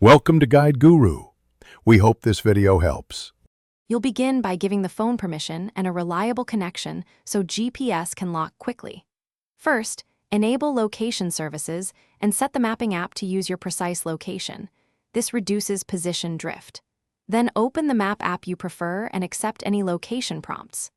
Welcome to Guide Guru. We hope this video helps. You'll begin by giving the phone permission and a reliable connection so GPS can lock quickly. First, enable location services and set the mapping app to use your precise location. This reduces position drift. Then open the map app you prefer and accept any location prompts.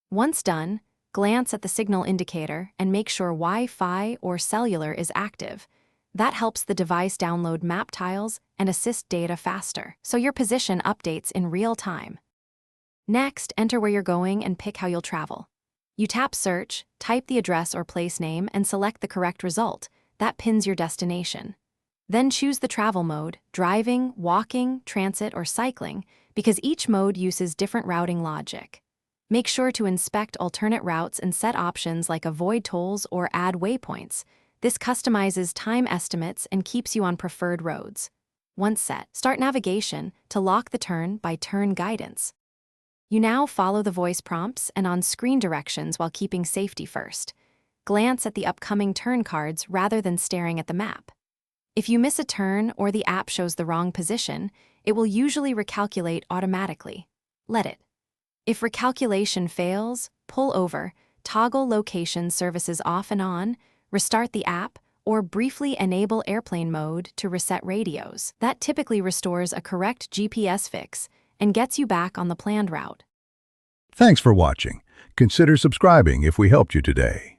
Once done, glance at the signal indicator and make sure Wi-Fi or cellular is active. That helps the device download map tiles and assist data faster, so your position updates in real time. Next, enter where you're going and pick how you'll travel. You tap Search, type the address or place name, and select the correct result. That pins your destination. Then choose the travel mode, driving, walking, transit, or cycling, because each mode uses different routing logic. Make sure to inspect alternate routes and set options like avoid tolls or add waypoints. This customizes time estimates and keeps you on preferred roads. Once set, start navigation to lock the turn-by-turn guidance. You now follow the voice prompts and on-screen directions while keeping safety first. Glance at the upcoming turn cards rather than staring at the map. If you miss a turn or the app shows the wrong position, it will usually recalculate automatically. Let it. If recalculation fails, pull over, toggle location services off and on, restart the app, or briefly enable airplane mode to reset radios. That typically restores a correct GPS fix and gets you back on the planned route. Thanks for watching. Consider subscribing if we helped you today.